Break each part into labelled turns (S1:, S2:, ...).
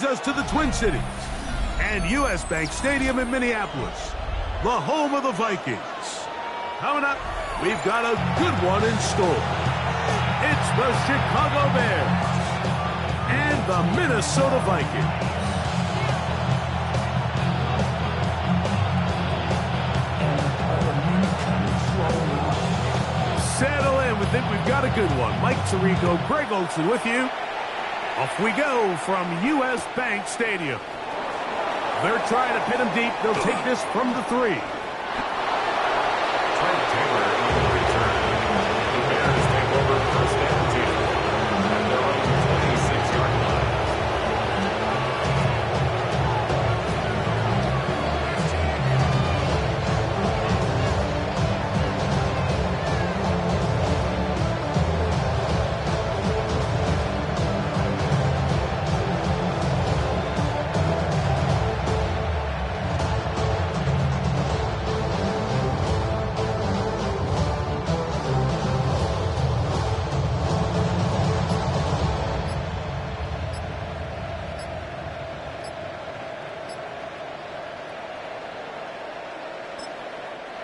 S1: Us to the Twin Cities and U.S. Bank Stadium in Minneapolis, the home of the Vikings. Coming up, we've got a good one in store. It's the Chicago Bears and the Minnesota Vikings. Settle in, we think we've got a good one. Mike Tirico, Greg Olson with you. Off we go from U.S. Bank Stadium. They're trying to pin him deep. They'll take this from the 3.
S2: Trent Taylor on the return. The Bears take over first and 10 at their own 26-yard line.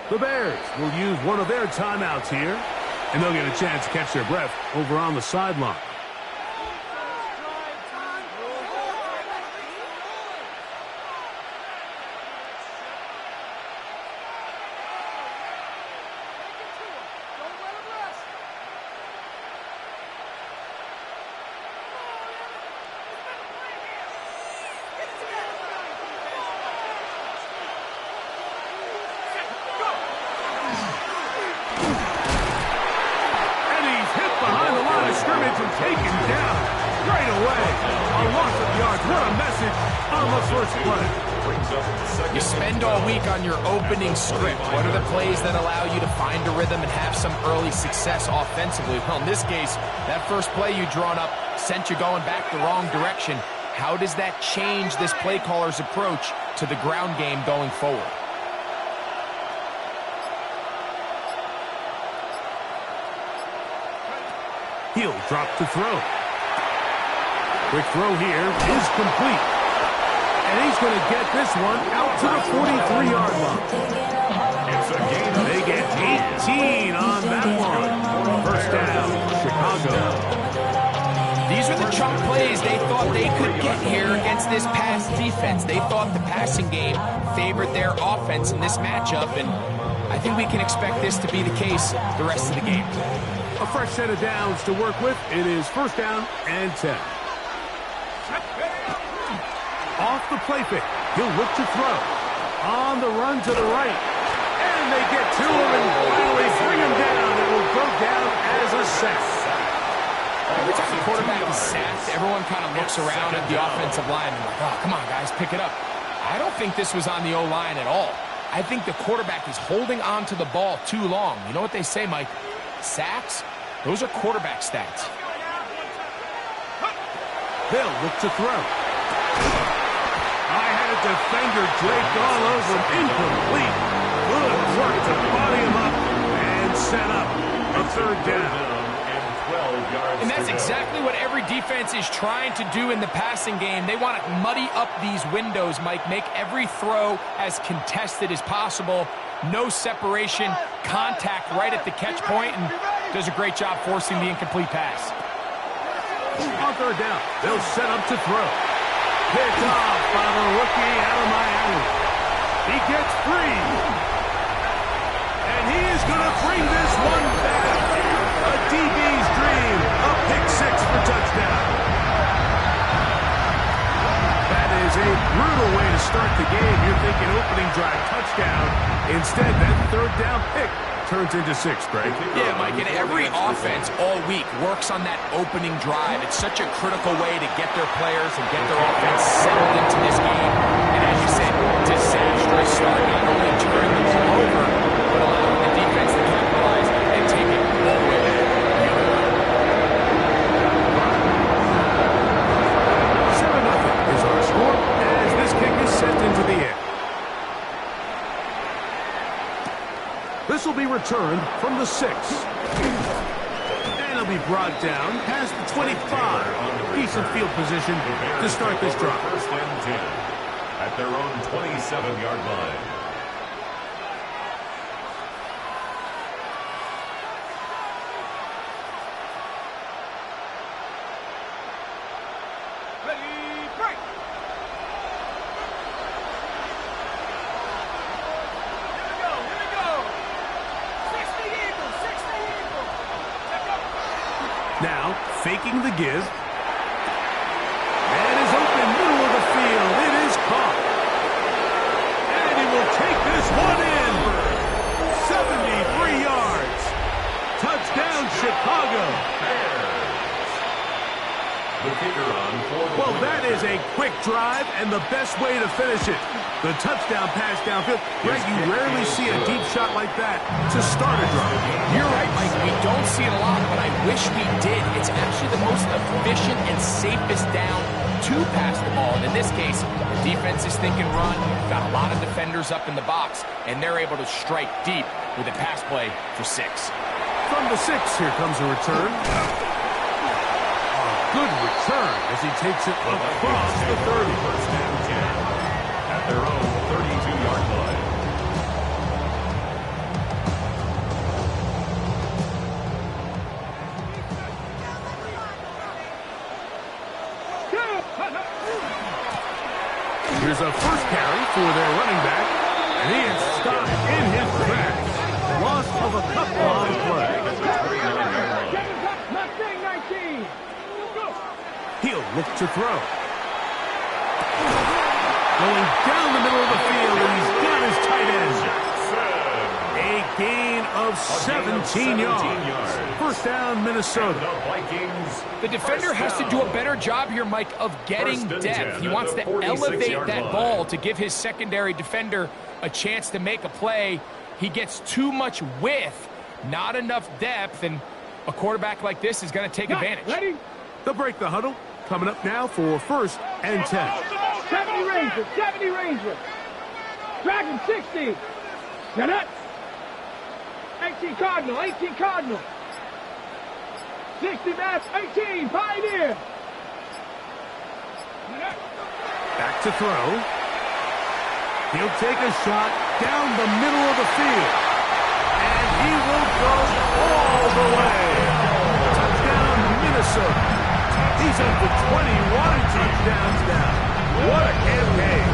S1: The Bears will use one of their timeouts here, and they'll get a chance to catch their breath over on the sideline. And taken down right away. A loss of yards. What a message on the first play.
S3: You spend all week on your opening script. What are the plays that allow you to find a rhythm and have some early success offensively? Well, in this case, that first play you drawn up sent you going back the wrong direction. How does that change this play caller's approach to the ground game going forward?
S1: He'll drop to throw. Quick throw here is complete. And he's going to get this one out to the 43-yard line.
S2: It's a gain.
S1: They get 18 on that one. First down, Chicago.
S3: These are the chunk plays they thought they could get here against this pass defense. They thought the passing game favored their offense in this matchup, and I think we can expect this to be the case the rest of the game.
S1: A fresh set of downs to work with. It is first down and 10. Off the play fake. He'll look to throw. On the run to the right. And they get to him and finally bring him down. It will go down as a sack.
S3: Every time the quarterback is sacked, everyone kind of looks around at the offensive line and like, oh, come on, guys, pick it up. I don't think this was on the O-line at all. I think the quarterback is holding on to the ball too long. You know what they say, Mike? Sacks, those are quarterback stats.
S1: They'll look to throw. I had a defender draped all over him. Incomplete. Good work to body him up and set up a third down.
S3: And that's exactly what every defense is trying to do in the passing game. They want to muddy up these windows, Mike, make every throw as contested as possible. No separation, contact right at the catch point, and does a great job forcing the incomplete pass.
S1: On third down, they'll set up to throw. Picked off by the rookie out of Miami. He gets free. And he is going to bring this one back. A DB's dream. A pick six for touchdown. That is a brutal way to start the game. You're thinking opening drive touchdown. Instead, that third down pick turns into 6, Greg.
S3: Yeah, Mike, and every offense all week works on that opening drive. It's such a critical way to get their players and get their offense settled into this game. And as you said, disastrous start, not only turning the ball over, but allowing the defense to capitalize and take it all the way back.
S1: 7-0 is our score as this kick is sent into the air. This will be returned from the 6. And a They'll be brought down past the 25. Decent field position to start this drive.
S2: First and 10 at their own 27-yard line.
S4: Ready, break! Here we go! 60 Eagles, 60 Eagles! Check up!
S1: Now, faking the give. And is open, middle of the field. It is caught. And he will take this one in. 73 yards. Touchdown, Chicago.
S2: The kicker on for the
S1: Well,
S2: win.
S1: that is a quick drive and the best way to finish it. The touchdown pass downfield. Greg, you rarely see a deep shot like that to start a drive.
S3: You're right, Mike. We don't see it a lot, but I wish we did. It's actually the most efficient and safest down to pass the ball. And in this case, the defense is thinking run. We've got a lot of defenders up in the box, and they're able to strike deep with a pass play for 6.
S1: From the 6, here comes a return. Good return as he takes it across the 30.
S2: First and 10 at their own 32-yard line.
S1: Here's a first carry for their running back, and he is stopped in his tracks. Loss of a couple on the play. He'll look to throw. Going down the middle of the field, and he's got his tight end. A gain of 17 yards. First down, Minnesota.
S2: The Vikings.
S3: The defender has to do a better job here, Mike, of getting
S2: First and
S3: depth.
S2: 10
S3: He
S2: at
S3: wants
S2: the
S3: to
S2: 46
S3: elevate
S2: yard
S3: that
S2: line.
S3: ball to give his secondary defender a chance to make a play. He gets too much width, not enough depth, and a quarterback like this is going to take advantage.
S4: Ready?
S1: They'll break the huddle. Coming up now for first and 10.
S4: 70 Rangers, 70 Rangers. Dragon 60. Get it. 18 Cardinal, 18 Cardinal. 60 Mass, 18 Pioneer.
S1: Back to throw. He'll take a shot down the middle of the field. And he will go all the way. Touchdown, Minnesota. He's up to 21 touchdowns now. What a campaign.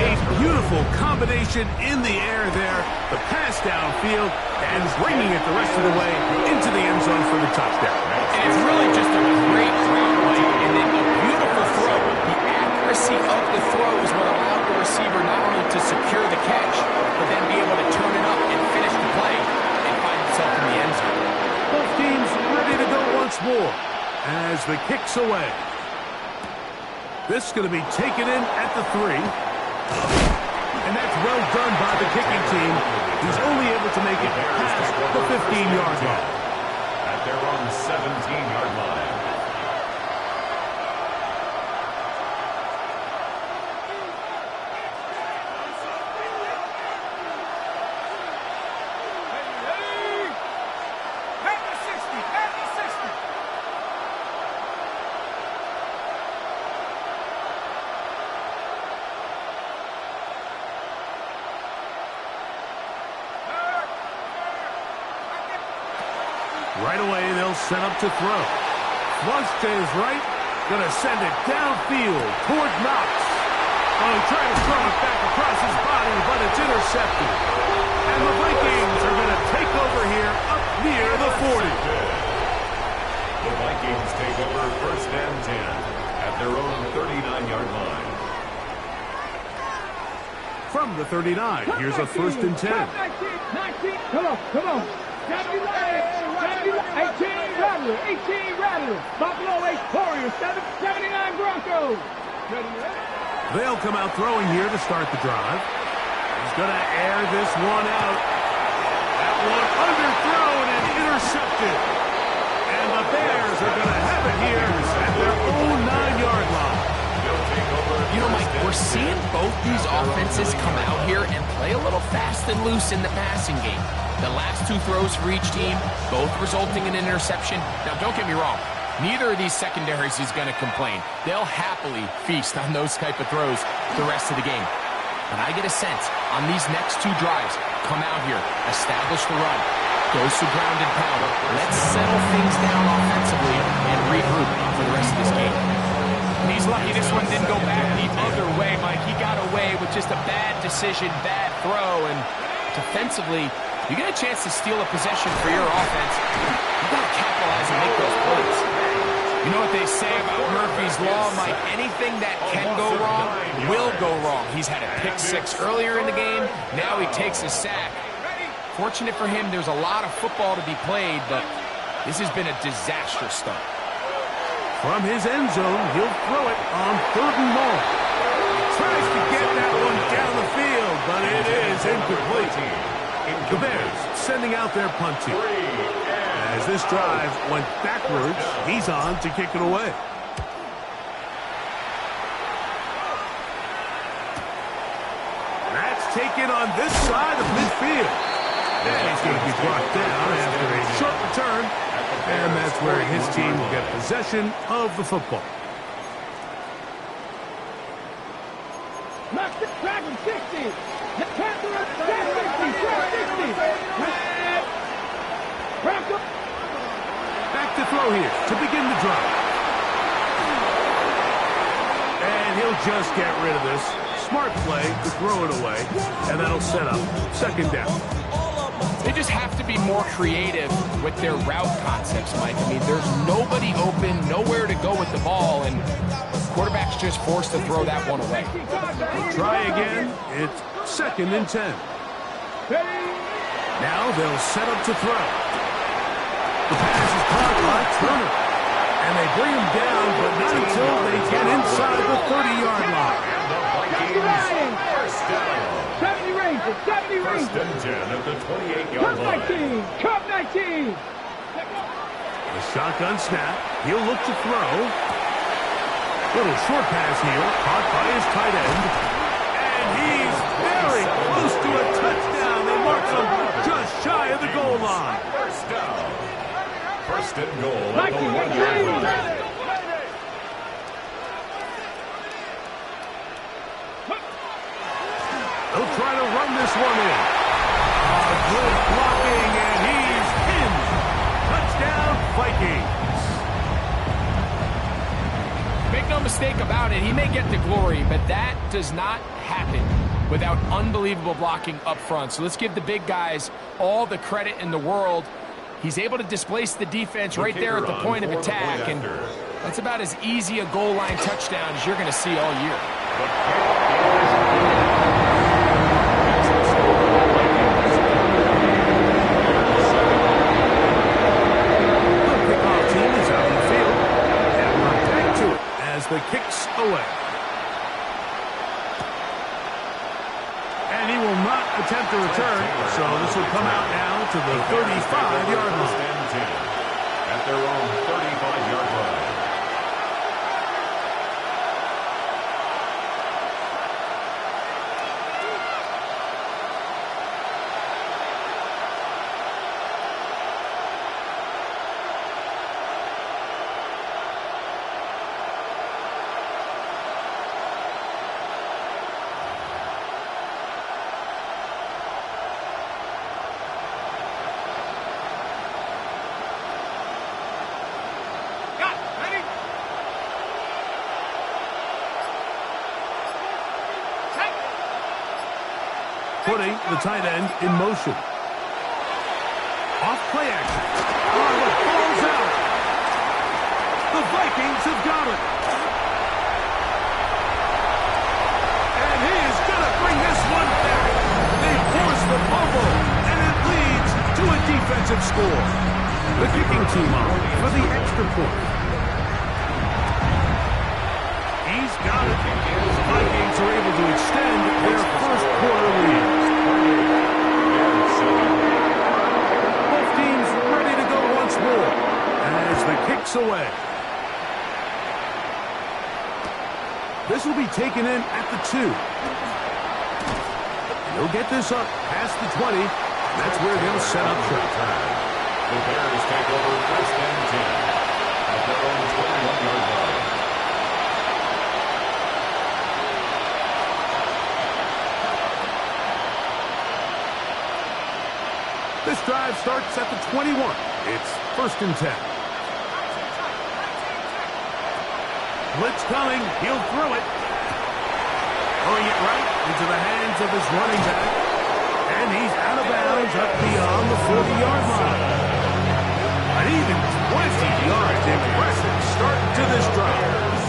S1: A beautiful combination in the air there. The pass downfield and bringing it the rest of the way into the end zone for the touchdown.
S3: And it's really just a great ground play and then a beautiful throw. The accuracy of the throw is what allowed the receiver not only to secure the catch, but then be able to turn it up and finish the play and find himself in the end zone.
S1: Both teams ready to go once more as the kick's away. This is going to be taken in at the 3. And that's well done by the kicking team. He's only able to make it past the 15-yard line.
S2: At their own 17-yard line.
S1: Right away, they'll set up to throw. Flush to his right. Going to send it downfield toward Knox. Oh, he tried to throw it back across his body, but it's intercepted. And the Vikings are going to take over here up near the 40.
S2: The Vikings take over first and 10 at their own 39-yard line.
S1: From the 39, here's a first and 10.
S4: 19, come on, come on. 70 18 Rattler, 18 Rattler. Buffalo 8 Warriors, 79 Broncos.
S1: They'll come out throwing here to start the drive. He's going to air this one out. That one underthrown and intercepted. And the Bears are going to have it here at their own 9-yard line.
S3: You know, Mike, we're seeing both these offenses come out here and play a little fast and loose in the passing game. The last two throws for each team, both resulting in an interception. Now, don't get me wrong. Neither of these secondaries is going to complain. They'll happily feast on those type of throws the rest of the game. But I get a sense on these next two drives, come out here, establish the run, goes to ground and pound. Let's settle things down offensively and regroup for the rest of this game.
S5: And he's lucky this one didn't go back the other way, Mike. He got away with just a bad decision, bad throw, and defensively, you get a chance to steal a possession for your offense. You got to capitalize and make those plays.
S3: You know what they say about Murphy's Law, Mike? Anything that can go wrong will go wrong. He's had a pick six earlier in the game. Now he takes a sack. Fortunate for him, there's a lot of football to be played, but this has been a disastrous start.
S1: From his end zone, he'll throw it on 3rd and long. Tries to get that one down the field, but it is incomplete. The Bears sending out their punt team. As this drive went backwards, he's on to kick it away. That's taken on this side of midfield. And he's going to be brought down after a short return. And that's where his team will get possession of the football.
S4: Knock the track of 60. The captain of 60.
S1: Back to throw here to begin the drive. And he'll just get rid of this. Smart play to throw it away. And that'll set up 2nd down.
S3: They just have to be more creative with their route concepts, Mike. I mean, there's nobody open, nowhere to go with the ball, and quarterback's just forced to throw that one away.
S1: Try again. It's 2nd and 10. Now they'll set up to throw. The pass is caught by Turner. And they bring him down, but not until they get inside the 30-yard line.
S4: 70 Rangers, 70 Rangers.
S2: 1st and 10 at the 28-yard line.
S4: Cup 19.
S1: The shotgun snap. He'll look to throw. Little short pass here, caught by his tight end. And he's very close to a touchdown. They mark him just shy of the goal line.
S2: 1st down. 1st and goal at the
S4: Vikings,
S2: 1-yard line.
S1: They'll try to run this one in. Good blocking, and he's in. Touchdown, Vikings.
S3: Make no mistake about it, he may get the glory, but that does not happen without unbelievable blocking up front. So let's give the big guys all the credit in the world. He's able to displace the defense right there at the point of attack, and that's about as easy a goal line touchdown as you're going to see all year.
S1: The kicks away. And he will not attempt a return, so this will come out now to the 35-yard line.
S2: At their own 35-yard line.
S1: Putting the tight end in motion. Off play action. Oh, the ball's out. The Vikings have got it. And he is going to bring this one back. They force the fumble, and it leads to a defensive score. The kicking team on for the extra point. He's got it. The Vikings are able to extend their first quarter lead. Both teams ready to go once more as the kick's away. This will be taken in at the 2. He'll get this up past the 20. That's where they'll set up shop.
S2: The Bears take over first and 10 at their own 21-yard line.
S1: This drive starts at the 21. It's first and 10. Blitz coming. He'll throw it. Throwing it right into the hands of his running back. And he's out of bounds up beyond the 40-yard line. An even 20 yards. Impressive start to this drive.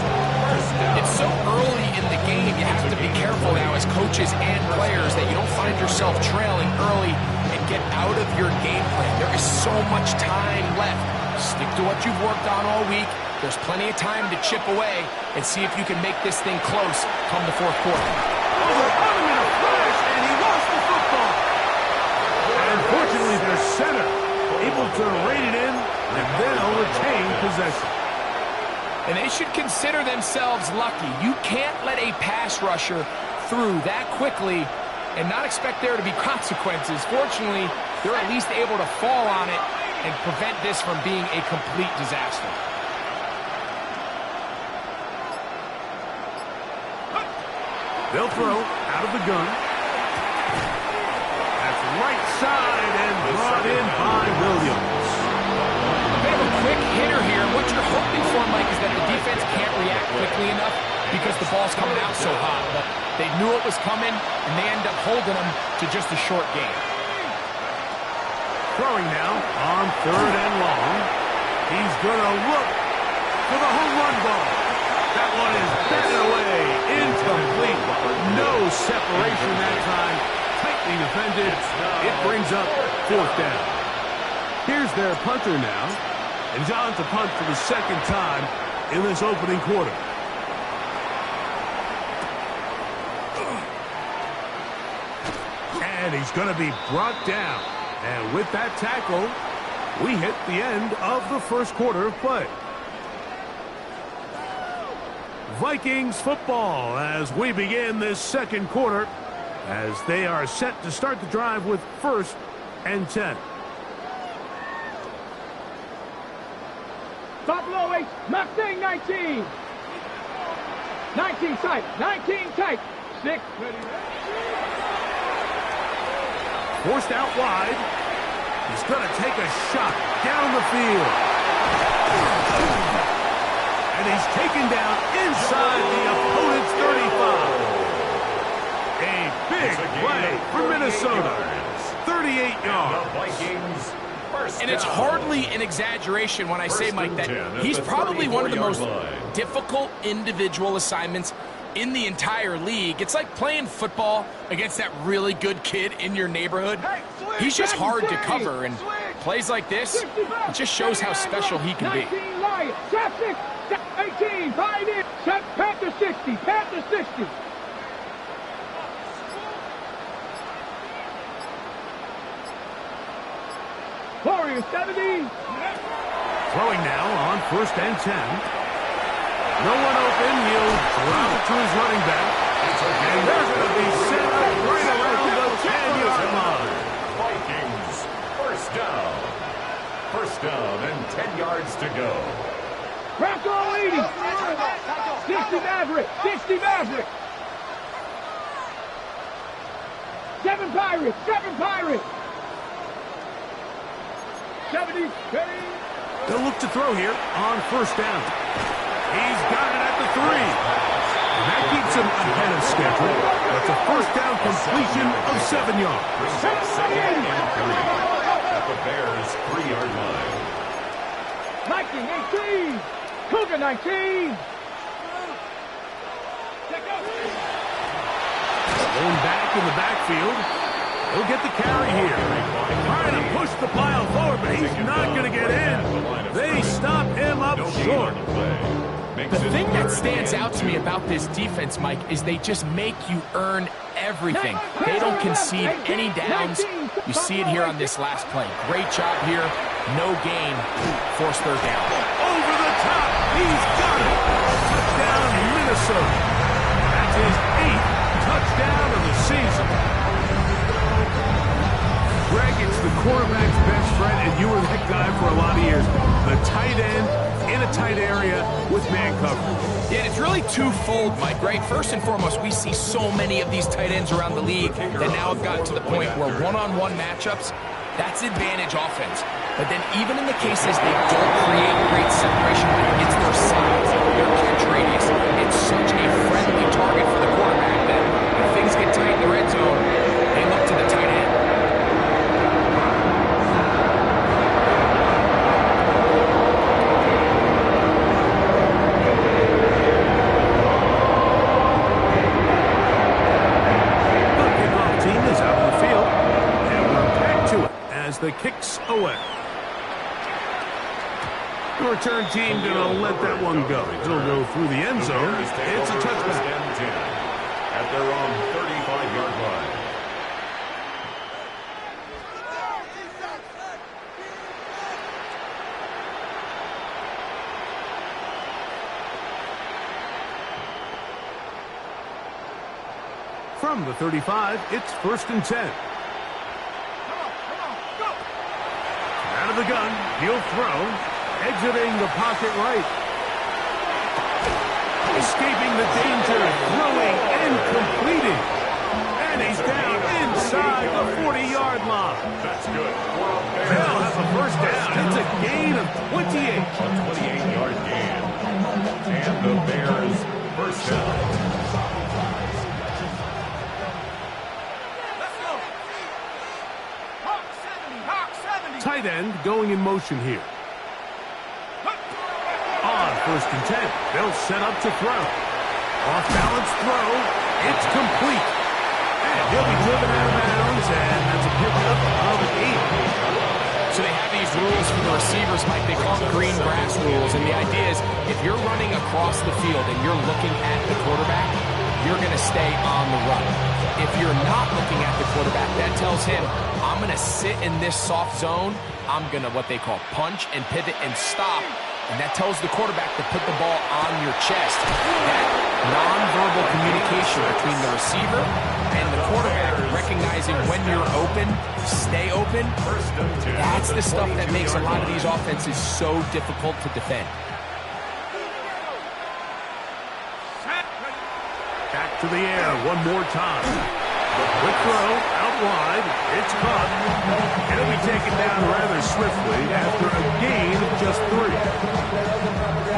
S5: It's so early in the game, you have to be careful now as coaches and players that you don't find yourself trailing early and get out of your game plan. There is so much time left. Stick to what you've worked on all week. There's plenty of time to chip away and see if you can make this thing close come the fourth quarter.
S1: Overrun him in a flash, and he lost the football. And fortunately, their center able to rein it in, and then they'll retain possession.
S5: And they should consider themselves lucky. You can't let a pass rusher through that quickly and not expect there to be consequences. Fortunately, they're at least able to fall on it and prevent this from being a complete disaster.
S1: They'll throw out of the gun. That's right side and brought in by Williams.
S5: They have a quick hitter here. What you're hoping for, Mike, is that the defense can't react quickly enough because the ball's coming out so hot. But they knew it was coming, and they end up holding them to just a short gain.
S1: Throwing now on third and long. He's going to look for the home run ball. That one is batted away. Incomplete. No separation that time. Tightly defended. It brings up fourth down. Here's their punter now. And John to punt for the second time in this opening quarter. And he's going to be brought down. And with that tackle, we hit the end of the first quarter of play. Vikings football as we begin this second quarter as they are set to start the drive with first and 10.
S4: Buffalo 8, Mustang 19. 19 tight, 19 tight. 6.
S1: Forced out wide. He's going to take a shot down the field. And he's taken down inside the opponent's 35. A big play for Minnesota. 38 yards.
S2: The Vikings first
S5: And it's
S2: down.
S5: hardly an exaggeration when I say, Mike, that he's probably one of the most difficult individual assignments in the entire league. It's like playing football against that really good kid in your neighborhood. He's just hard to cover, and plays like this, it just shows how special he can be.
S4: 19 Lions, Chap 6, 18, Pioneer, Panther 60, Panther 60. Warriors 70.
S1: Throwing now on first and 10. No one open. He'll drop it to his running back. And they're going to be set up right around the 10-yard line.
S2: Vikings first down. First down and 10 yards to go.
S4: Bronco 80. 60 Maverick, 60 Maverick. 7 Pirates, 7 Pirates. 70,
S1: They'll look to throw here on first down. He's got it at the 3. And that keeps him ahead of schedule. That's a first down completion of 7 yards.
S2: Second and 3 at the Bears' 3-yard line.
S4: Viking 18. Cougar 19.
S1: Going back in the backfield. He'll get the carry here. Trying to push the pile forward, but he's not going to get in. They stop him up short.
S5: The thing that stands out to me about this defense, Mike, is they just make you earn everything. They don't concede any downs. You see it here on this last play. Great job here. No gain. Force third down.
S1: Over the top. He's got it. Touchdown, Minnesota. That's his 8th touchdown of the season. Greg, quarterback's best friend, and you were that guy for a lot of years. The tight end in a tight area with man coverage.
S5: Yeah, it's really twofold, Mike, right? First and foremost, we see so many of these tight ends around the league that now have gotten to the point where one-on-one matchups, that's advantage offense. But then even in the cases they don't create great separation, it's their size, their catch radius. It's such a friendly target for the quarterback that if things get tight in the red zone, they look to the tight end.
S1: The kicks away. The return team gonna let that one go. It'll go through the end zone. It's a touchback.
S2: At their own 35-yard line.
S1: From the 35, it's 1st and 10. Out of the gun, he'll throw, exiting the pocket right. Escaping the danger, throwing and completing. And he's down inside the 40-yard line.
S2: That's good.
S1: They'll have a first down. It's a gain of 28.
S2: A 28-yard gain. And the Bears first down.
S1: Tight end going in motion here. On 1st and 10, they'll set up to throw. Off balance throw, it's complete. And he'll be driven out of bounds, and that's a pickup of 8.
S5: So they have these rules for the receivers, Mike. They call them green grass rules, and the idea is if you're running across the field and you're looking at the quarterback, you're going to stay on the run. If you're not looking at the quarterback, that tells him, I'm going to sit in this soft zone. I'm going to what they call punch and pivot and stop. And that tells the quarterback to put the ball on your chest. That nonverbal communication between the receiver and the quarterback, recognizing when you're open, stay open, that's the stuff that makes a lot of these offenses so difficult to defend.
S1: Back to the air one more time. Quick throw, out wide, it's caught. It'll be taken down rather swiftly after a gain of just 3.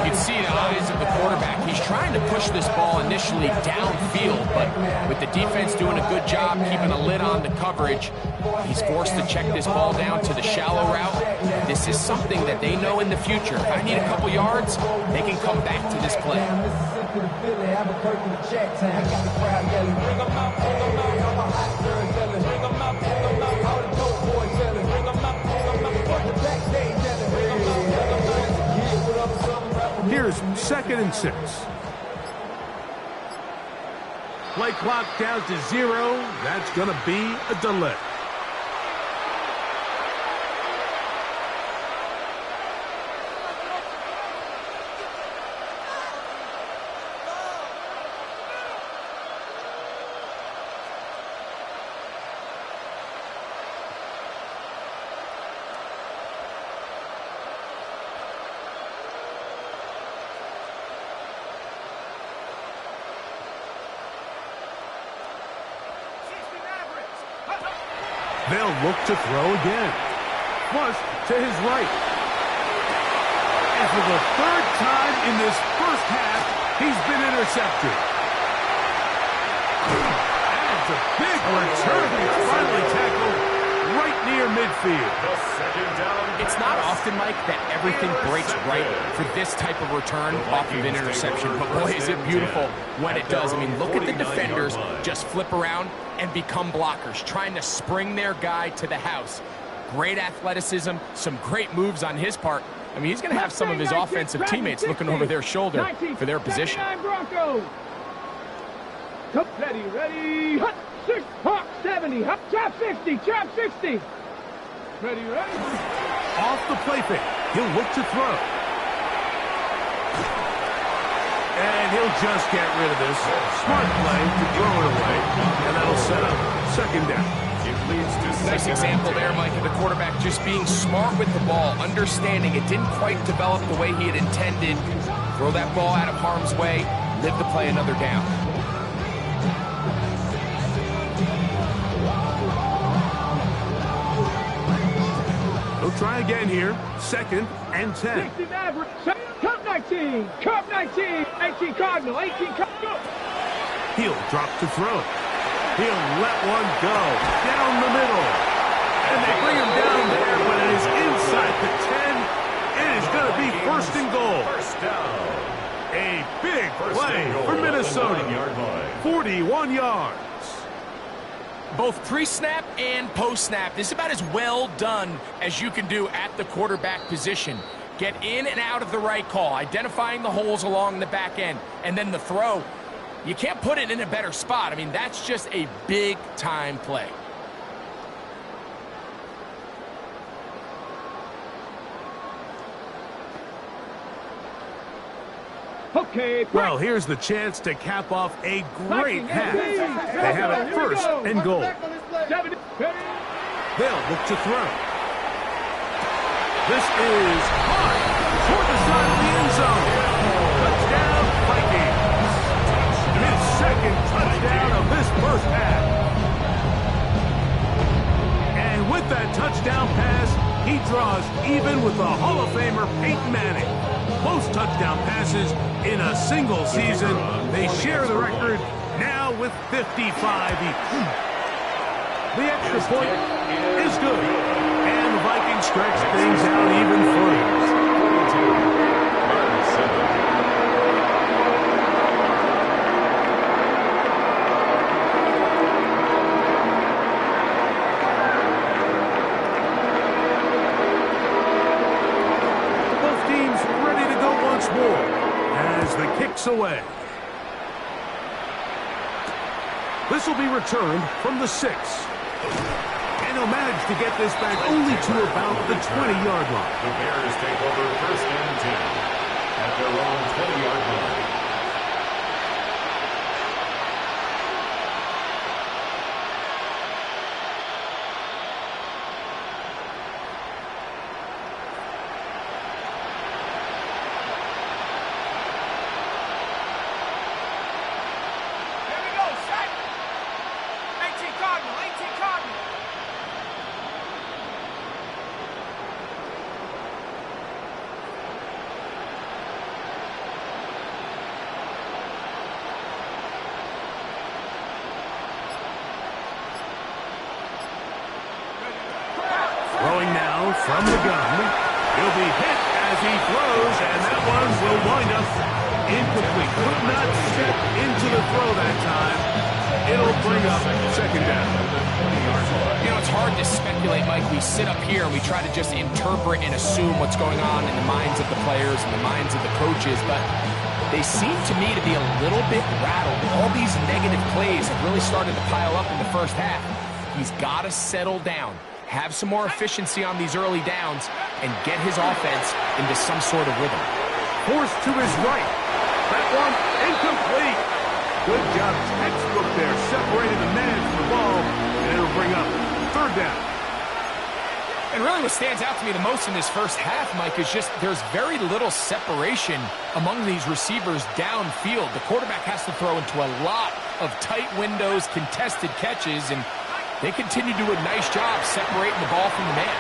S5: You can see the eyes of the quarterback. He's trying to push this ball initially downfield, but with the defense doing a good job keeping a lid on the coverage, he's forced to check this ball down to the shallow route. This is something that they know in the future. If I need a couple yards, they can come back to this play.
S1: Here's 2nd and 6. Play clock down to 0. That's going to be a delay. They'll look to throw again. Flush to his right. And for the 3rd time in this first half, he's been intercepted. And it's a big return. He's finally tackled right near midfield.
S5: It's not often, Mike, that everything breaks right for this type of return off of an interception. But boy, is it beautiful when it does. I mean, look at the defenders just flip around and become blockers, trying to spring their guy to the house. Great athleticism, some great moves on his part. I mean, he's going to have some of his offensive teammates looking over their shoulder for their position.
S4: Broncos. Ready, hut, 6, hawk, 70, hut, chop 60, chop 60. Ready.
S1: Off the play fake, he'll look to throw. And he'll just get rid of this. Smart play to throw it away, and that'll set up 2nd down.
S2: leads to
S5: Nice example there, Mike, of the quarterback just being smart with the ball, understanding it didn't quite develop the way he had intended. Throw that ball out of harm's way, live to play another down.
S1: He'll try again here. 2nd and 10.
S4: 60 Maverick. Cup 19. Cup 19. 18 Cardinal. 18 Cardinal.
S1: He'll drop to throw. He'll let one go down the middle. And they bring him down there, but it is inside the 10. It is going to be 1st and goal.
S2: First down.
S1: A big play for Minnesota. 41 yards.
S5: Both pre-snap and post-snap, this is about as well done as you can do at the quarterback position. Get in and out of the right call, identifying the holes along the back end, and then the throw. You can't put it in a better spot. I mean, that's just a big-time play.
S4: Okay.
S1: Well, here's the chance to cap off a great half. They have it 1st and goal. They'll look to throw. This is high toward the side of the end zone. Touchdown, Vikings. His 2nd touchdown of this 1st half. And with that touchdown pass, he draws even with the Hall of Famer Peyton Manning. Most touchdown passes in a single season. They share the record now with 55 each. The extra point is good. And the Vikings stretch things out even further. Away. This will be returned from the 6. And he'll manage to get this back only to about the 20-yard line.
S2: The Bears take over 1st and 10 at their own 20-yard line.
S1: Throwing now from the gun. He'll be hit as he throws, and that one will wind up incomplete. Could not step into the throw that time. It'll bring up 2nd down.
S5: You know, it's hard to speculate, Mike. We sit up here and we try to just interpret and assume what's going on in the minds of the players and the minds of the coaches, but they seem to me to be a little bit rattled. All these negative plays have really started to pile up in the 1st half. He's got to settle down, have some more efficiency on these early downs, and get his offense into some sort of rhythm.
S1: Forced to his right. That one incomplete. Good job, textbook there, separating the man from the ball, and it'll bring up 3rd down.
S5: And really what stands out to me the most in this 1st half, Mike, is just there's very little separation among these receivers downfield. The quarterback has to throw into a lot of tight windows, contested catches, and they continue to do a nice job separating the ball from the man.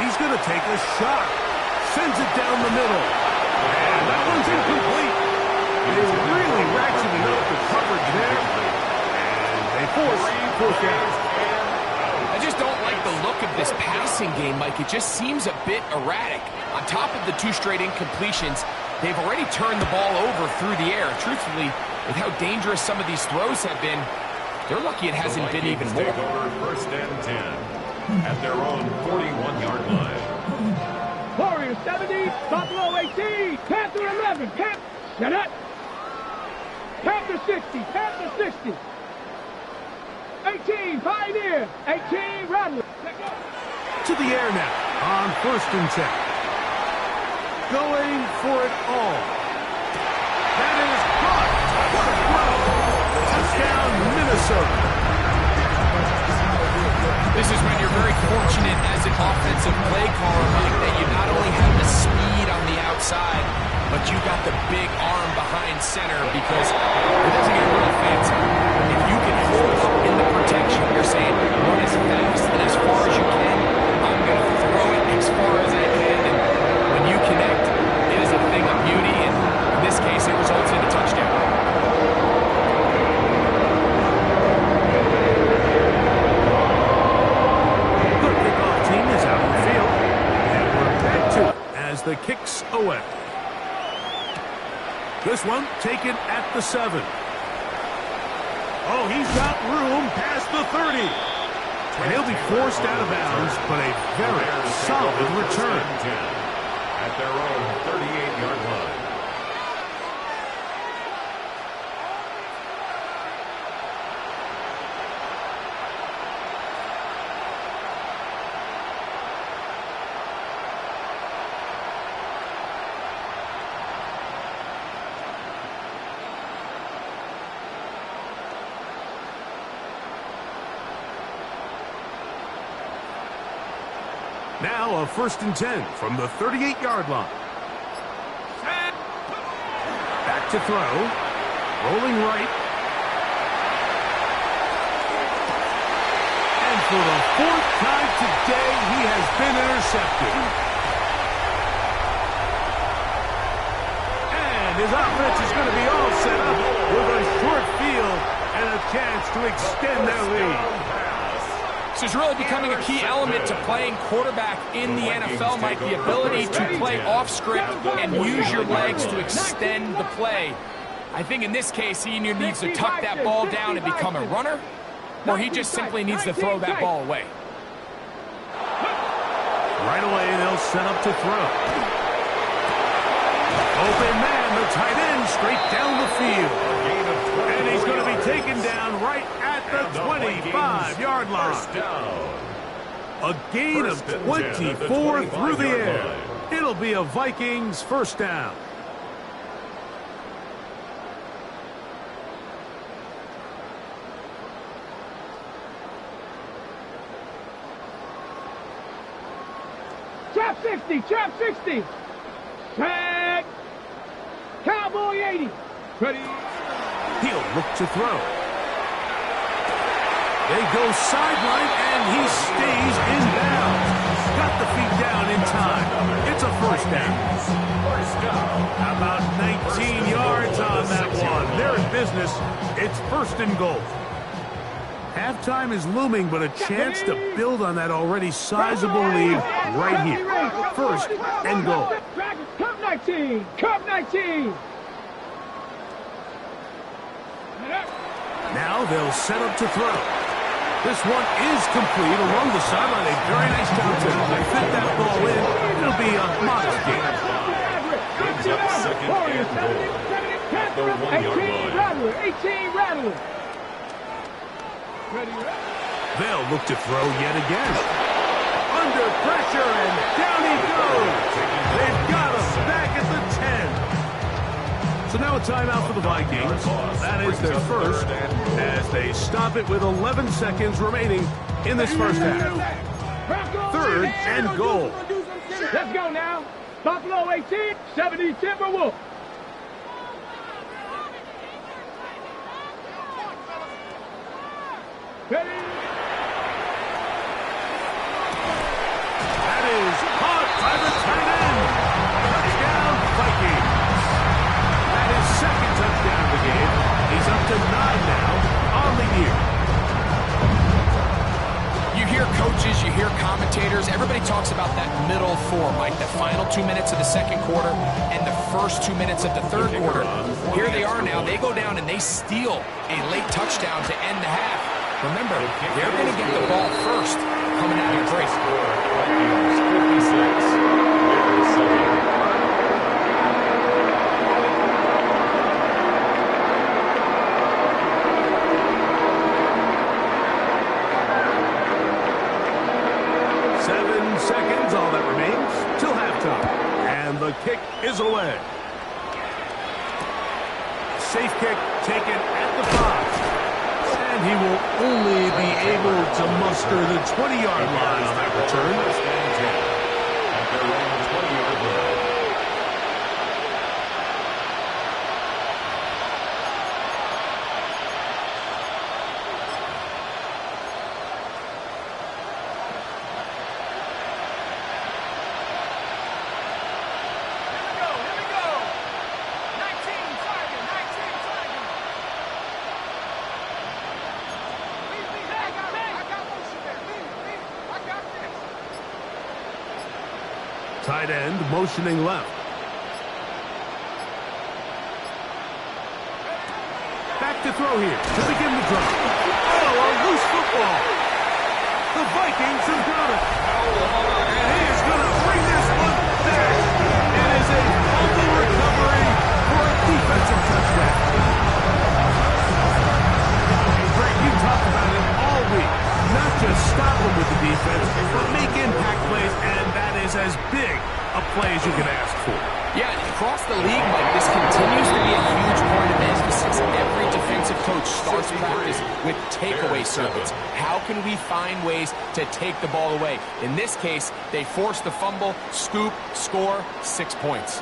S1: He's going to take a shot. Sends it down the middle. And that one's incomplete. They really ratcheted up the coverage there. And they force 4th down.
S5: I just don't like the look of this passing game, Mike. It just seems a bit erratic. On top of the 2 straight incompletions, they've already turned the ball over through the air. Truthfully, with how dangerous some of these throws have been, they're lucky it hasn't been even more.
S2: Take over 1st and 10 at their own 41-yard line.
S4: Warriors 70, Buffalo 18, Panther 11, Panther 60, Panther 60. 18, Pioneer, 18, Rattler.
S1: To the air now on 1st and 10. Going for it all. That is caught. What a throw. Touchdown, Minnesota.
S3: This is when you're very fortunate as an offensive play caller, Mike, that you not only have the speed on the outside, but you got the big arm behind center, because it doesn't get real fancy. If you can hold up in the protection, you're saying run as fast and as far as you can. I'm going to throw it as far as I can, and when you connect, it is a thing of beauty, and in this case, it results in a touchdown.
S1: The kickoff team is out in the field, and we're back to it as the kicks away. This one taken at the 7. Oh, he's got room past the 30. And he'll be forced out of bounds, but a very solid return.
S2: At their own 38-yard line.
S1: Now a 1st and 10 from the 38-yard line. Back to throw. Rolling right. And for the 4th time today, he has been intercepted. And his offense is going to be all set up with a short field and a chance to extend their lead.
S3: This is really becoming a key element to playing quarterback in the NFL, Mike, the ability to play off script and use your legs to extend the play. I think in this case, he either needs to tuck that ball down and become a runner, or he just simply needs to throw that ball away.
S1: Right away, they'll set up to throw. Open man, the tight end, straight down the field. And he's going to be taken down right at the 25-yard line. A gain of 24 through the air. It'll be a Vikings first down.
S4: Trap 60, trap 60. Tag. Cowboy 80. Ready.
S1: He'll look to throw. They go sideline, and he stays in bounds. Got the feet down in time. It's a first down. About 19 yards on that one. They're in business. It's 1st and goal. Halftime is looming, but a chance to build on that already sizable lead right here. 1st and goal.
S4: Cup 19. Cup 19.
S1: Now they'll set up to throw. This one is complete along the sideline. A very nice job to fit that ball in. It'll be a modest gain.
S2: Brings up 2nd and goal. At the 1-yard line.
S4: 18 Rattler.
S1: They'll look to throw yet again. Under pressure, and down he goes. They've got him back at the 10. So now a timeout for the Vikings. That is their first, as they stop it with 11 seconds remaining in this first half. 3rd and goal.
S4: Let's go now. Buffalo 18, 70 Timberwolves. Ready?
S1: That is caught by the tight end. Touchdown, Vikings. That is 2nd touchdown of the game. He's up to 9 now on the year.
S3: You hear coaches, you hear commentators, everybody talks about that middle 4, Mike, the final 2 minutes of the 2nd quarter and the first 2 minutes of the 3rd quarter. Here they are now. They go down and they steal a late touchdown to end the half. Remember, they're going to get the ball first coming out of break.
S2: Vikings 56. Bears 7.
S1: Seconds, all that remains till halftime. And the kick is away. Safe kick taken at the 5. And And he will only be able to muster the 20-yard line on that return.
S2: First and 10 at their own 20-yard line.
S1: Tight end motioning left. Back to throw here to begin the drive. Oh, a loose football. The Vikings have got it. And he is going to bring this one back. It is a fumble recovery for a defensive touchdown. Greg, you talked about it all week. Not just stop them with the defense, but make impact plays, and that is as big a play as you can ask for.
S3: Yeah, across the league, Mike, this continues to be a huge point of emphasis. Every defensive coach starts practice with takeaway circuits. How can we find ways to take the ball away? In this case, they forced the fumble, scoop, score, 6 points.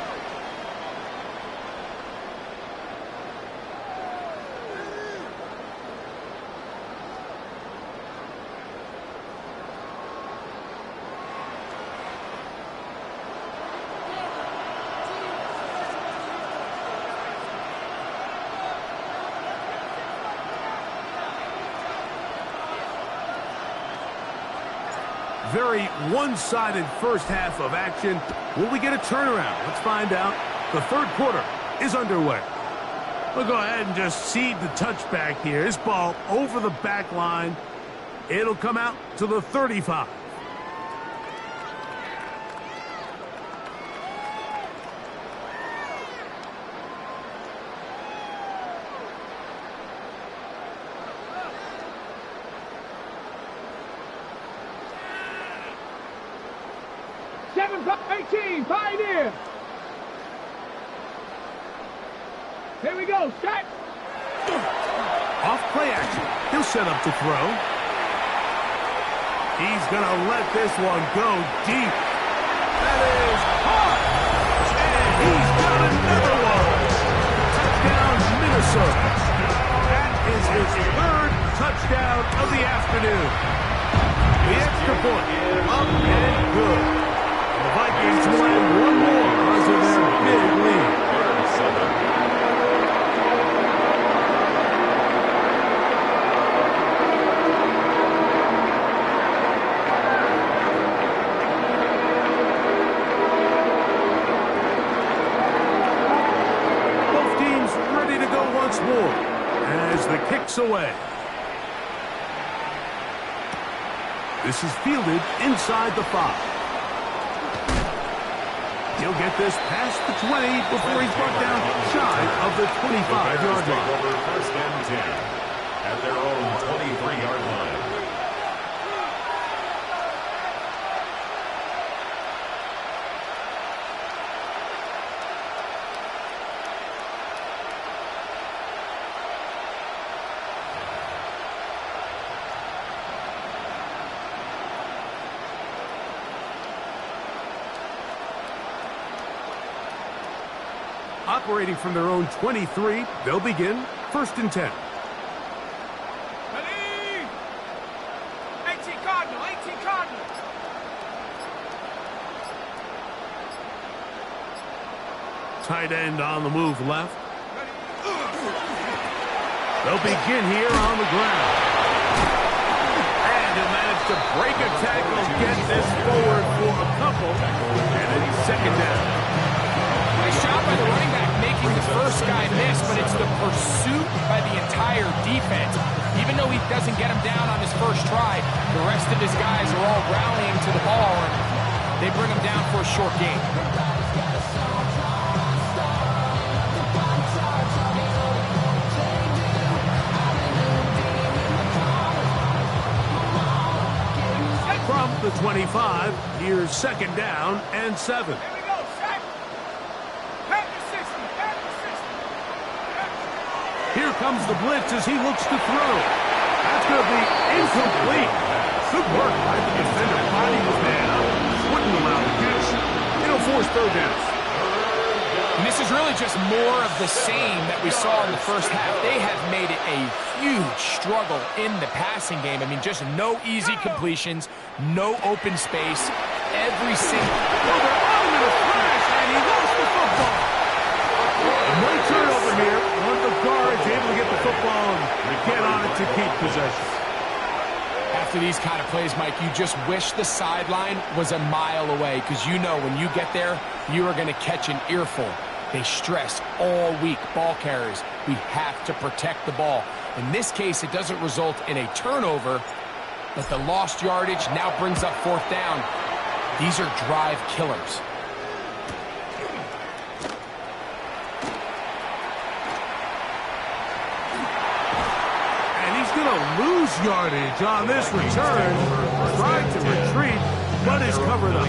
S1: Very one-sided first half of action. Will we get a turnaround? Let's find out. The third quarter is underway. We'll go ahead and just cede the touchback here. This ball over the back line. It'll come out to the 35.
S4: Pioneer. Here we go. Start.
S1: Off play action. He'll set up to throw. He's going to let this one go deep. That is hard. And he's got another one. Touchdown, Minnesota. That is his third touchdown of the afternoon. The extra point. Up and good. The Vikings will add one more onto their big lead. Both teams ready to go once more as the kick's away. This is fielded inside the 5. He'll get this past the 20 before he's brought down shy of the 25-yard line.
S2: Over first and 10 at their own 23-yard line.
S1: Operating from their own 23, they'll begin first and 10.
S4: Ready? 18 Cardinal. 18 Cardinal.
S1: Tight end on the move left. They'll begin here on the ground. And he'll manage to break a tackle, get this forward for a couple, and it's second down.
S3: Nice job by the running back making the first guy miss, but it's the pursuit by the entire defense. Even though he doesn't get him down on his first try, the rest of his guys are all rallying to the ball, and they bring him down for a short gain.
S1: From the 25, here's second down and 7. Here comes the blitz as he looks to throw. That's going to be incomplete. Good work by the defender. Body was man up. Wouldn't allow the catch. It'll force third downs.
S5: And this is really just more of the same that we saw in the first half. They have made it a huge struggle in the passing game. I mean, just no easy completions, no open space. Every single...
S1: Well, they're on him in a flash, and he lost the football. No turnover here. One of the guards able to get the football and get on it to keep possession.
S5: After these kind of plays, Mike, you just wish the sideline was a mile away, because you know when you get there, you are going to catch an earful. They stress all week, ball carriers. We have to protect the ball. In this case, it doesn't result in a turnover, but the lost yardage now brings up fourth down. These are drive killers.
S1: And he's going to lose yardage on this return. Tried to retreat, but is covered up.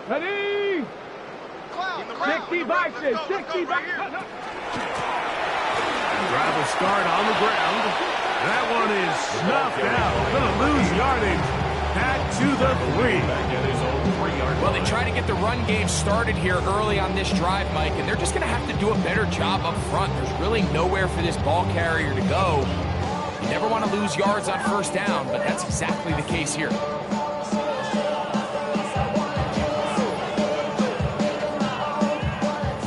S4: Ready? 60 boxes, 60 boxes.
S1: Drive will start on the ground. That one is snuffed out. Going to lose yardage. Back to the 3.
S5: Well, they try to get the run game started here early on this drive, Mike, and they're just going to have to do a better job up front. There's really nowhere for this ball carrier to go. You never want to lose yards on first down, but that's exactly the case here.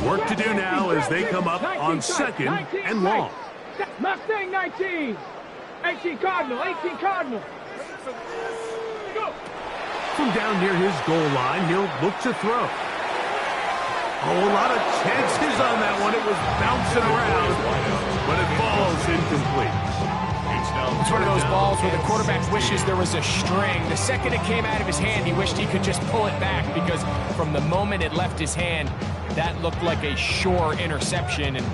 S1: Work to do now as they come up on second and long.
S4: Mustang 19. 18 Cardinal, 18 Cardinal. Go.
S1: From down near his goal line, he'll look to throw. Oh, a lot of chances on that one. It was bouncing around, but it falls incomplete.
S5: It's one of those balls where the quarterback wishes there was a string. The second it came out of his hand, he wished he could just pull it back, because from the moment it left his hand, that looked like a sure interception, and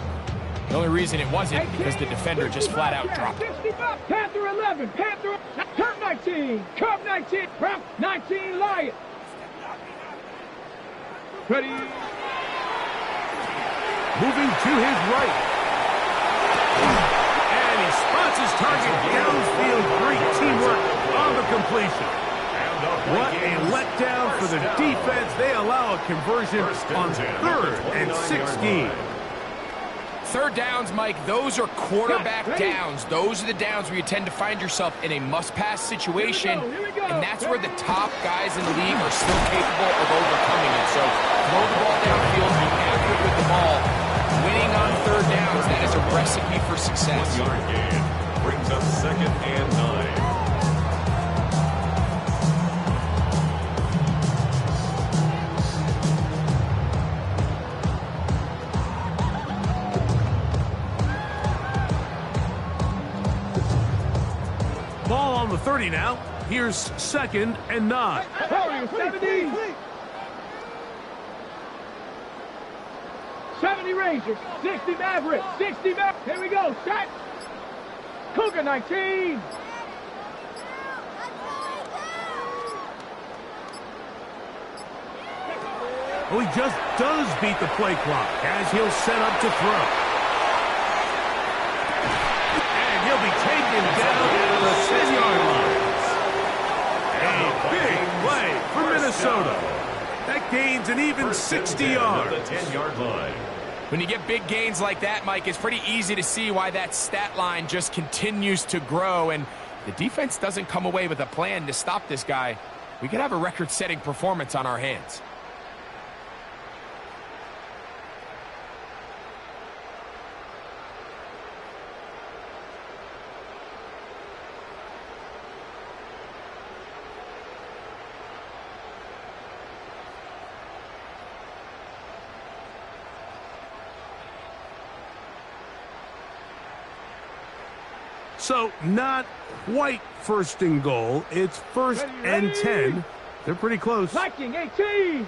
S5: the only reason it wasn't because the defender just flat out dropped it.
S4: Panther 11, Panther, Curve 19, Curve 19, Route 19, Lion. Ready?
S1: Moving to his right. And he spots his target downfield. Great teamwork on the completion. What a letdown for the defense. They allow a conversion on 3rd and 16.
S5: Third downs, Mike, those are quarterback downs. Those are the downs where you tend to find yourself in a must-pass situation, and that's where the top guys in the league are still capable of overcoming it. So throw the ball downfield, be accurate with the ball. Winning on third downs, that is a recipe for success.
S2: 1 yard gain brings up second and 9.
S1: Ball on the 30 now. Here's second and 9.
S4: Warriors 70. 70 Rangers, 60 Mavericks, 60 Mavericks. Here we go, shot. Cougar 19.
S1: Well, he just does beat the play clock as he'll set up to throw. And he'll be taken down at the 10-yard line. A big play for Minnesota. That gains an even 60 yards.
S2: The 10-yard line.
S5: When you get big gains like that, Mike, it's pretty easy to see why that stat line just continues to grow, and the defense doesn't come away with a plan to stop this guy. We could have a record-setting performance on our hands.
S1: So not quite first and goal. It's first and 10. They're pretty close.
S4: Viking 18.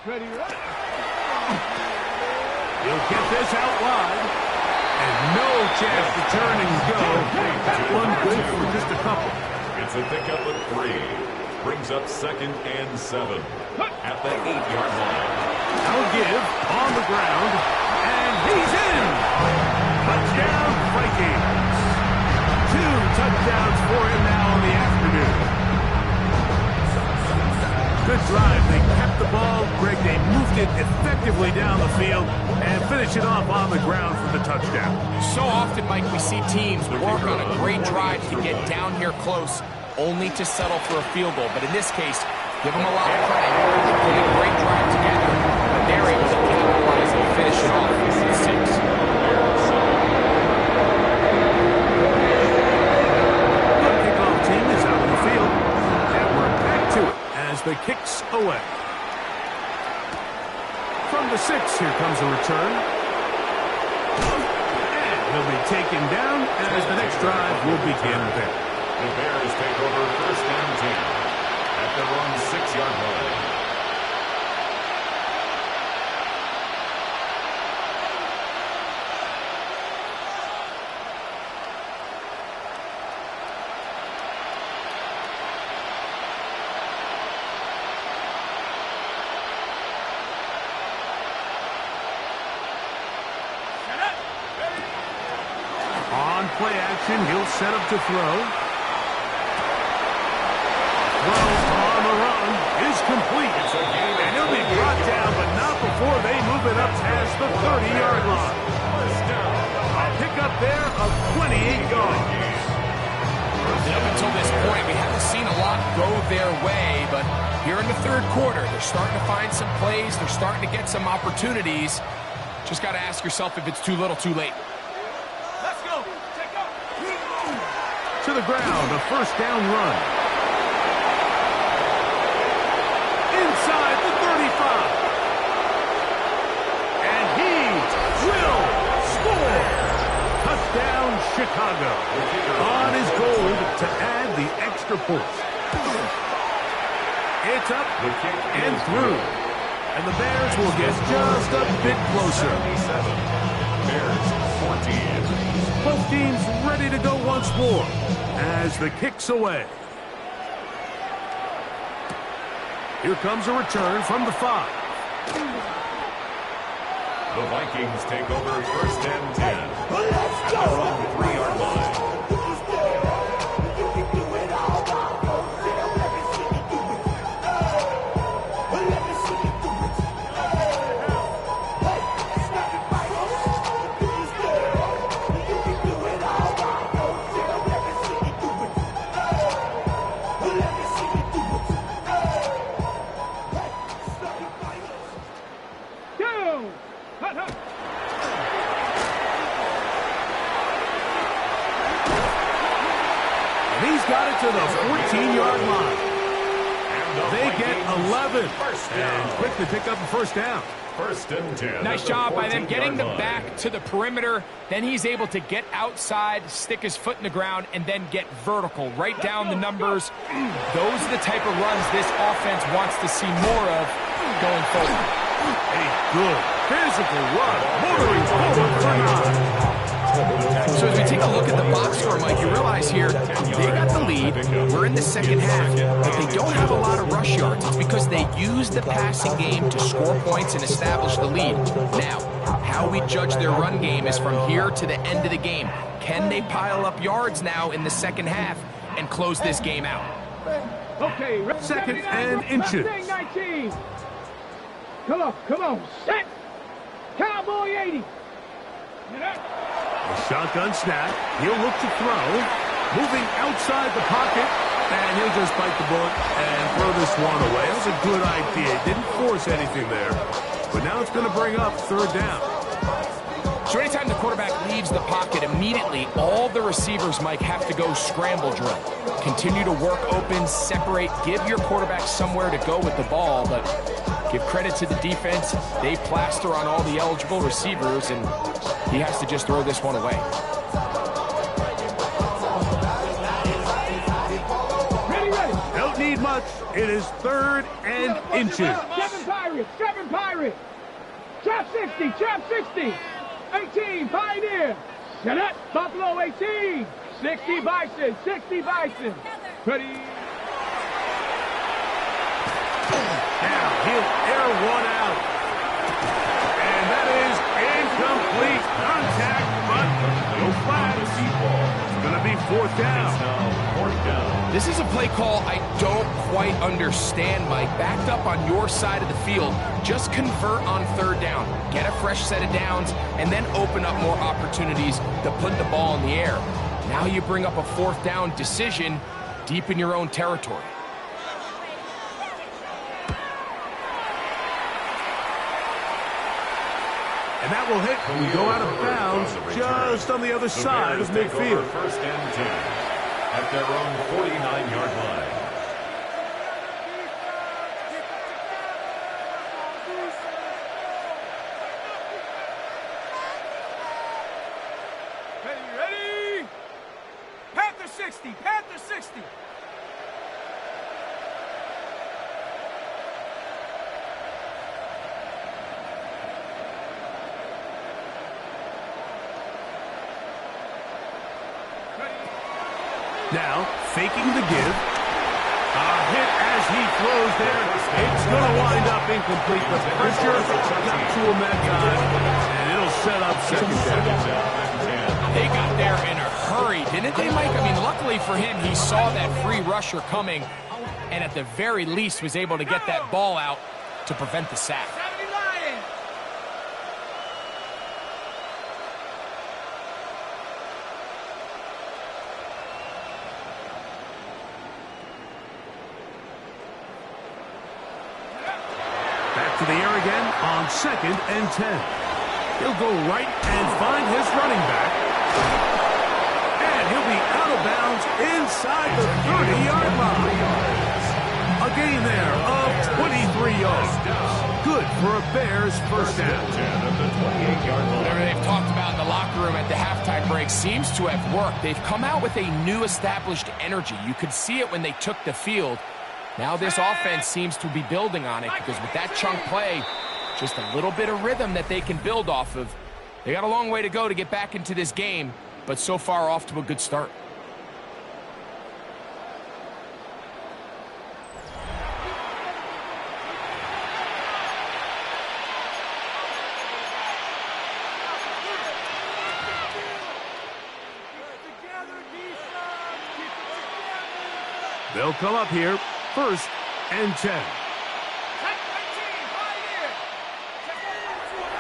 S4: Ready, ready.
S1: He'll get this out wide. And no chance to turn and go. That one good for just a couple.
S2: It's a pickup of 3. Brings up 2nd and 7 at the 8-yard line.
S1: Now give on the ground. And he's in. Touchdown, Vikings. 2 touchdowns for him now in the afternoon. Good drive. They kept the ball. Greg, they moved it effectively down the field and finish it off on the ground for the touchdown.
S3: So often, Mike, we see teams work on a great drive to get down here close, only to settle for a field goal. But in this case, give them a lot of credit. They put a great drive together, but they're able to capitalize and finish it off with 6.
S1: The kickoff team is out on the field, and we're back to it as the kicks away. From the 6, here comes a return. And he'll be taken down as the next drive will begin there.
S2: The Bears take over 1st and 10 at their own 6-yard line.
S1: On play action, he'll set up to throw. Throw on the run is complete. And he'll be brought down, but not before they move it up past the 30-yard line. A pickup there of 28 yards.
S3: And up until this point, we haven't seen a lot go their way, but here in the 3rd quarter, they're starting to find some plays. They're starting to get some opportunities. Just got to ask yourself if it's too little, too late.
S4: Let's go. Take off.
S1: To the ground, a 1st down run. Inside the 35. And he will score. Touchdown, Chicago. On his goal to add the extra point. It's up and through. And the Bears will get just a bit closer.
S2: Bears 14.
S1: Both teams ready to go once more as the kick's away. Here comes a return from the 5.
S2: The Vikings take over 1st and 10 at their own 3-yard line.
S1: He's got it to the 14-yard line. They get 11 and quickly pick up a 1st down.
S2: 1st and 10.
S5: Nice job by them getting them back to the perimeter. Then he's able to get outside, stick his foot in the ground, and then get vertical. Right down the numbers. Those are the type of runs this offense wants to see more of going forward.
S1: A good physical run. Motoring forward for 9.
S3: So as we take a look at the box score, Mike, you realize here they got the lead. We're in the 2nd half, but they don't have a lot of rush yards. It's because they use the passing game to score points and establish the lead. Now, how we judge their run game is from here to the end of the game. Can they pile up yards now in the 2nd half and close this game out?
S4: Okay,
S1: 2nd and inches.
S4: 19. Come on. Set. Cowboy 80.
S1: A shotgun snap. He'll look to throw. Moving outside the pocket. And he'll just bite the bullet and throw this one away. That was a good idea. Didn't force anything there. But now it's going to bring up 3rd down.
S3: So anytime the quarterback leaves the pocket, immediately all the receivers, Mike, have to go scramble drill. Continue to work open, separate, give your quarterback somewhere to go with the ball, but give credit to the defense. They plaster on all the eligible receivers, and he has to just throw this one away.
S1: Don't need much. It is 3rd and inches.
S4: Pirates. 7 Pirates. Trap 60. Trap 60. 18 Pioneer. Set up. Buffalo 18. 60 Bison. 60 Bison. Ready.
S1: Now he'll air one out. And that is incomplete contact, but no flags. It's going to be 4th down.
S3: This is a play call I don't quite understand, Mike. Backed up on your side of the field, just convert on 3rd down. Get a fresh set of downs, and then open up more opportunities to put the ball in the air. Now you bring up a 4th down decision deep in your own territory.
S1: And that will hit when we go out of bounds just on the other side of midfield.
S2: 1st and 10 at their own 49-yard line.
S5: Ready? Panther 60, Panther 60.
S1: Now, faking the give. A hit as he throws there. It's going to wind up incomplete, but pressure got to him that time, and it'll set up 2nd down.
S3: They got there in a hurry, didn't they, Mike? I mean, luckily for him, he saw that free rusher coming, and at the very least was able to get that ball out to prevent the sack.
S1: To the air again on 2nd and 10. He'll go right and find his running back. And he'll be out of bounds inside the 30-yard line. A gain there of 23 yards. Good for a Bears 1st down.
S3: Whatever they've talked about in the locker room at the halftime break seems to have worked. They've come out with a new established energy. You could see it when they took the field. Now this offense seems to be building on it because with that chunk play, just a little bit of rhythm that they can build off of. They got a long way to go to get back into this game, but so far off to a good start.
S1: They'll come up here, 1st and 10.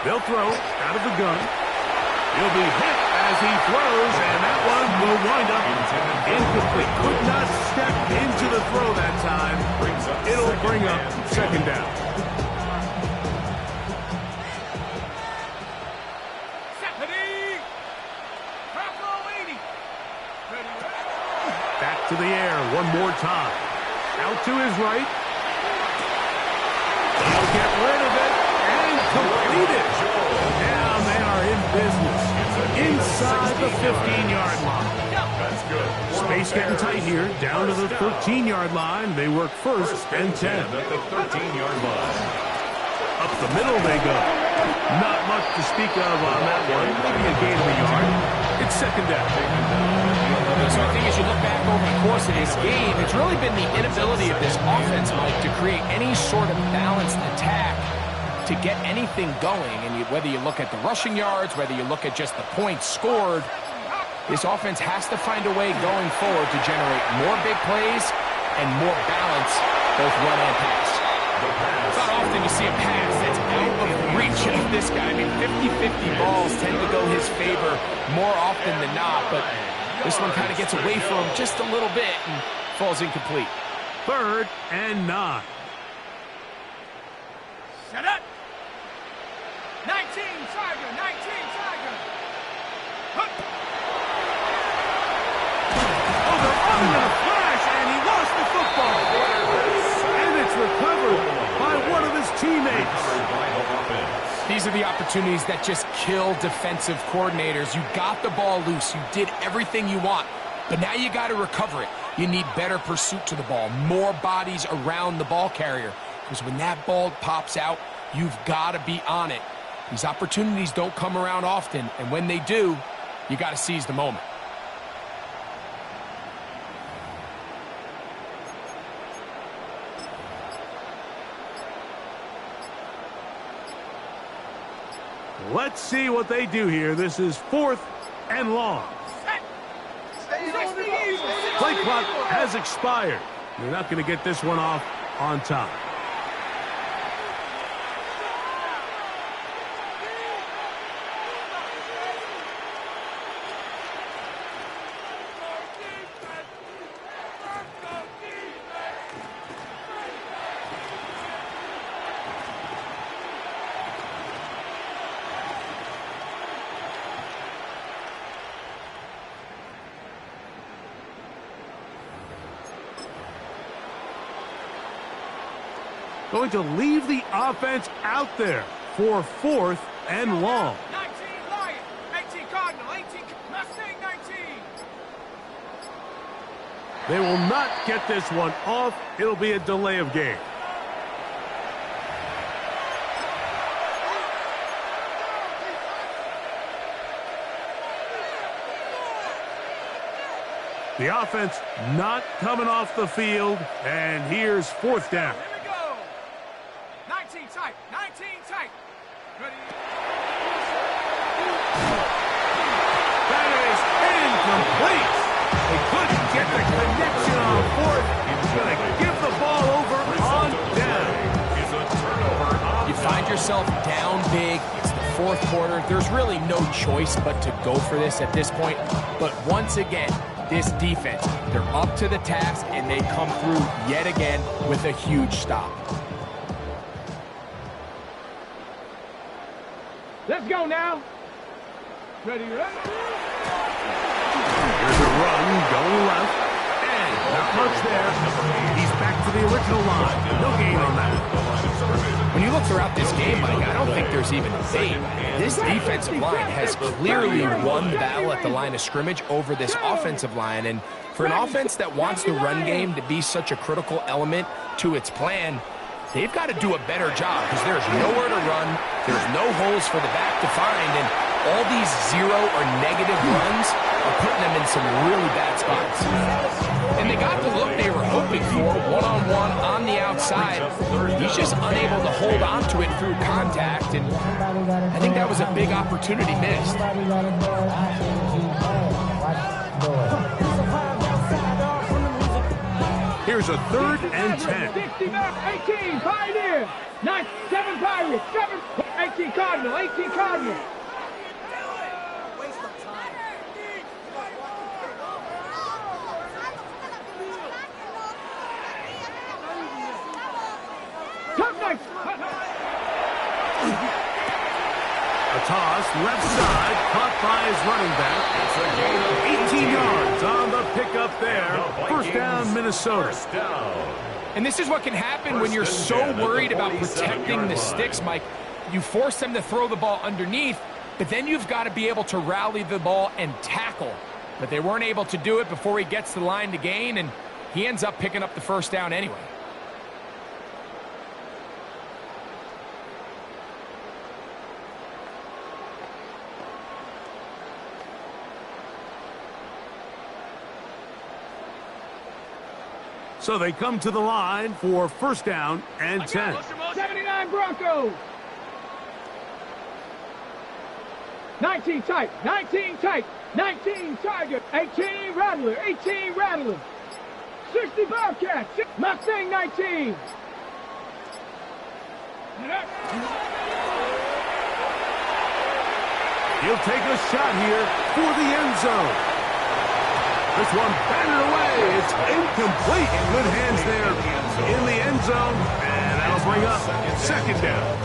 S1: They'll throw out of the gun. He'll be hit as he throws, and that one will wind up incomplete. Could not step into the throw that time. It'll bring up 2nd down. Back to the air one more time. Out to his right. He'll get rid of it and complete it. Now they are in business inside the 15-yard line.
S2: That's good.
S1: Space getting tight here. Down to the 13-yard line. They work 1st and 10.
S2: At the 13-yard line.
S1: Up the middle they go. Not much to speak of on that one. Maybe a gain of a yard. It's 2nd down.
S3: So I think as you look back over the course of this game, it's really been the inability of this offense, Mike, to create any sort of balanced attack to get anything going. And whether you look at the rushing yards, whether you look at just the points scored, this offense has to find a way going forward to generate more big plays and more balance, both run and pass. It's not often you see a pass that's out of reach of this guy. I mean, 50-50 balls tend to go his favor more often than not, but this one kind of gets away from him just a little bit and falls incomplete.
S1: 3rd and 9.
S5: Set up. 19 Tiger, 19 Tiger. Hup.
S1: Oh, they're running in a flash, and he lost the football. And it's recovered by one of his teammates.
S3: These are the opportunities that just kill defensive coordinators. You got the ball loose. You did everything you want. But now you got to recover it. You need better pursuit to the ball, more bodies around the ball carrier. because when that ball pops out, you've got to be on it. These opportunities don't come around often, and when they do, you got to seize the moment.
S1: Let's see what they do here. This is 4th and long. Play clock has expired. You're not going to get this one off on time. Going to leave the offense out there for 4th and long.
S4: 19 Lion, 18 Cardinal, 18 Mustang 19.
S1: They will not get this one off. It'll be a delay of game. The offense not coming off the field, and here's 4th down.
S4: Here we go. 19 tight, 19 tight. Ready?
S1: That is incomplete. They couldn't get the connection on 4th. He's going to give the ball over on down.
S2: Is a turnover on
S3: You find yourself down big. It's the 4th quarter. There's really no choice but to go for this at this point. But once again, this defense, they're up to the task, and they come through yet again with a huge stop.
S4: Let's go now. Ready, ready?
S1: Here's a run going left, and not much there. He's back to the original line. No gain on that.
S3: When you look throughout this game, Mike, I don't think there's even a debate. This defensive line has clearly won the battle at the line of scrimmage over this offensive line. And for an offense that wants the run game to be such a critical element to its plan, they've got to do a better job because there's nowhere to run. There's no holes for the back to find. And all these 0 or negative runs are putting them in some really bad spots. And they got the look they were hoping for, one-on-one on the outside. He's just unable to hold on to it through contact, and I think that was a big opportunity missed.
S1: Here's a 3rd and 10.
S4: 60 back, 18 Pioneer. 7 Pirates, 18 Cardinal, 18 Cardinal.
S1: A toss, left side, caught by his running back. It's a gain of 18 yards on the pickup there. First down, Minnesota.
S2: First down.
S3: And this is what can happen when you're so worried about protecting the sticks, Mike. You force them to throw the ball underneath, but then you've got to be able to rally the ball and tackle. But they weren't able to do it before he gets the line to gain, and he ends up picking up the first down anyway.
S1: So they come to the line for first down and 10.
S4: 79 Broncos. 19 tight, 19 tight, 19 Tiger, 18 Rattler, 18 Rattler. 60 Bobcats, Mustang 19.
S1: He'll take a shot here for the end zone. This one batted away. It's incomplete. Good hands there in the end zone. And that'll bring up second down.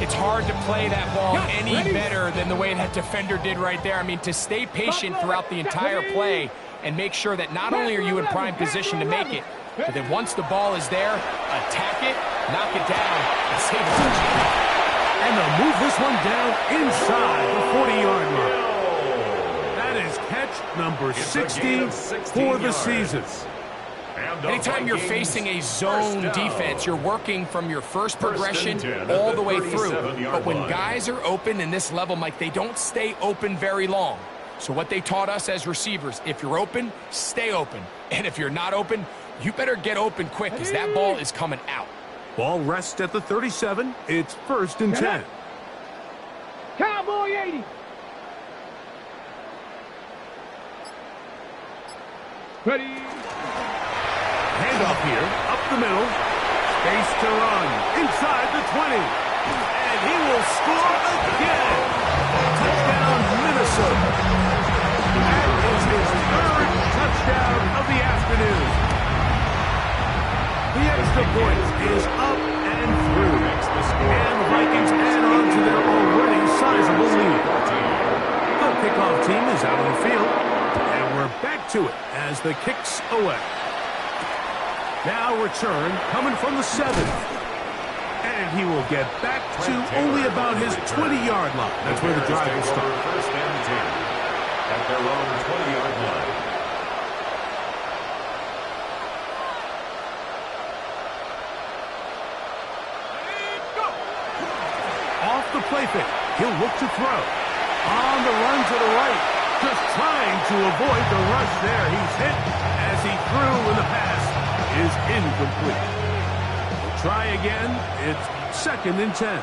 S3: It's hard to play that ball any better than the way that defender did right there. I mean, to stay patient throughout the entire play and make sure that not only are you in prime position to make it, but that once the ball is there, attack it, knock it down, and save a touchdown.
S1: And they'll move this one down inside the 40-yard line. That is catch number 60 for the season.
S5: Anytime you're facing a zone defense, you're working from your first progression all the way through. But when guys are open in this level, Mike, they don't stay open very long. So what they taught us as receivers, if you're open, stay open. And if you're not open, you better get open quick because that ball is coming out.
S1: Ball rests at the 37. It's 1st and 10.
S4: Cowboy 80. Ready.
S1: Handoff here, up the middle. Space to run, inside the 20. And he will score again. Touchdown, Minnesota. That is his 3rd touchdown of the afternoon. The extra point is up and through. And the Vikings add on to their already sizable lead. The kickoff team is out on the field. And we're back to it as the kick's away. Now return coming from the 7. And he will get back to only about his 20-yard line. That's where the drive will start.
S2: 1st and 10 at their own 20-yard line.
S1: Off the play fake. He'll look to throw. On the run to the right. Just trying to avoid the rush there. He's hit as he threw when the pass is incomplete. We'll try again. It's 2nd and 10.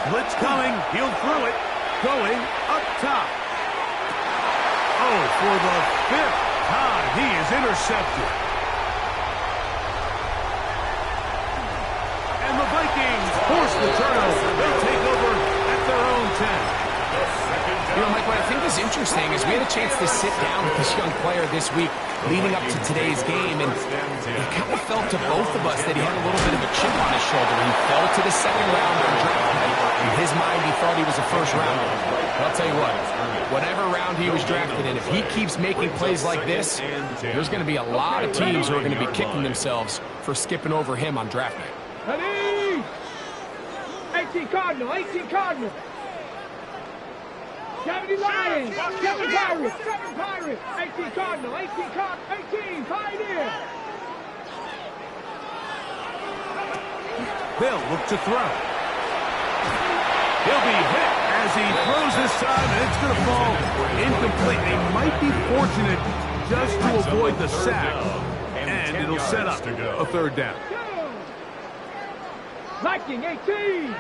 S1: Blitz coming. He'll throw it. Going up top. Oh, for the 5th time, he is intercepted. And the Vikings force the turnover. They'll take over at their own 10.
S5: You know, Mike, what I think is interesting is we had a chance to sit down with this young player this week leading up to today's game, and it kind of felt to both of us that he had a little bit of a chip on his shoulder. He fell to the 2nd round on draft night. In his mind, he thought he was a 1st rounder. But I'll tell you what, whatever round he was drafted in, if he keeps making plays like this, there's going to be a lot of teams who are going to be kicking themselves for skipping over him on draft night.
S4: Ready. 18 Cardinal, 18 Cardinal. 70 Lions, 7 Pirates, 7 Pirates, 18 Cardinal, 18 Pioneer.
S1: They'll look to throw. He'll be hit as he throws this time, and it's going to fall incomplete. They might be fortunate just to avoid the sack, and it'll set up a 3rd down.
S4: Viking 18.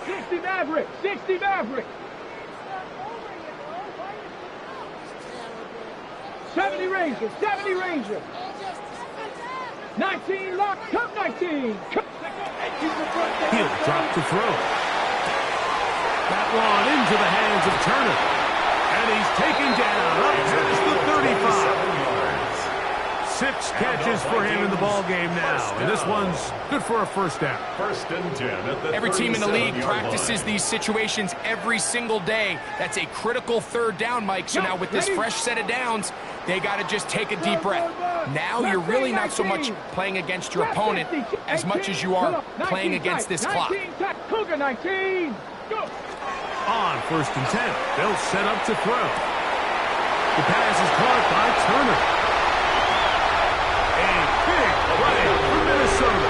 S4: 60 Maverick, 60 Maverick. 70 Rangers, 70 Rangers. 19 Lock, Cup 19.
S1: He'll drop to throw. That one into the hands of Turner. And he's taken down up past the 35. 6 catches for him in the ball game now. And this one's good for a 1st down.
S2: 1st and 10 at the
S5: Every team in the league
S2: 37-yard
S5: practices
S2: line.
S5: these situations every single day. That's a critical 3rd down, Mike. So now with this fresh set of downs, they got to just take a deep breath. Now you're really not so much playing against your opponent as much as you are playing against this clock.
S4: Cougar 19. Go.
S1: On 1st and 10, they'll set up to throw. The pass is caught by Turner. A big play for Minnesota.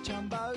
S6: Chamba